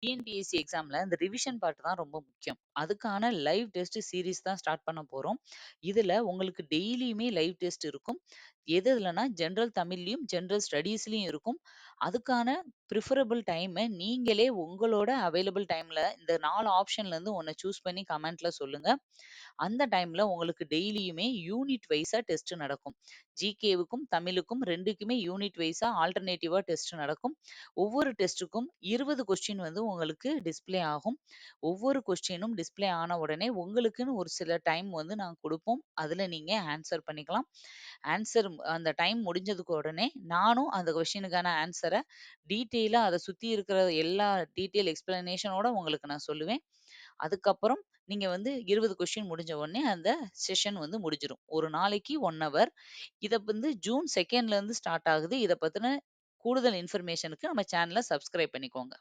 TNPSC எக்ஸாம்ல இந்த revision part தான் ரொம்ப முக்கியம். அதுக்கான லைவ் டெஸ்ட் சீரிஸ் தான் ஸ்டார்ட் பண்ண போறோம். இதுல உங்களுக்கு டெய்லியுமே லைவ் டெஸ்ட் இருக்கும். எது எதுலன்னா ஜெனரல் தமிழ்லயும், ஜெனரல் ஸ்டடீஸ்லயும் இருக்கும். அதுக்கான ப்ரிஃபரபிள் டைம நீங்களே உங்களோட அவைலபிள் டைம்ல இந்த 4 ஆப்ஷன்ல இருந்து ஒண்ண சூஸ் பண்ணி கமெண்ட்ல சொல்லுங்க. அந்த டைம்ல உங்களுக்கு டெய்லியுமே யூனிட் வைஸா டெஸ்ட் நடக்கும். ஜிகேவுக்கும், தமிழுக்கும் 2க்குமே யூனிட் வைஸா ஆல்டர்னேட்டிவா டெஸ்ட் நடக்கும். ஒவ்வொரு டெஸ்ட்டுக்கும் 20 கொஸ்டின் வந்து உங்களுக்கு டிஸ்ப்ளே ஆகும். ஒவ்வொரு கொஸ்டினும் டிஸ்ப்ளே ஆன உடனே உங்களுக்குன்னு ஒரு சில டைம் வந்து நாங்க குடுப்போம். அதுல நீங்க ஆன்ஸர் பண்ணிக்கலாம். ஆன்ஸர் அந்த டைம் முடிஞ்சதுக்கு உடனே நானும் அந்த கொஸ்டினுக்கான ஆன்ஸர டீட்டெயிலா அத சுத்தி இருக்கிற எல்லா டீட்டெயில் எக்ஸ்ப்ளனேஷனோட உங்களுக்கு நான் சொல்லுவேன். அதுக்கப்புறம் நீங்க வந்து 20 கொஸ்டின் முடிஞ்ச உடனே அந்த செஷன் வந்து முடிஞ்சிரும். ஒரு நாளைக்கு 1 ஹவர். இத வந்து ஜூன் 2ல இருந்து ஸ்டார்ட் ஆகுது. இத பத்தின கூடுதல் இன்ஃபர்மேஷனுக்கு நம்ம சேனல சப்ஸ்கிரைப் பண்ணிக்கோங்க.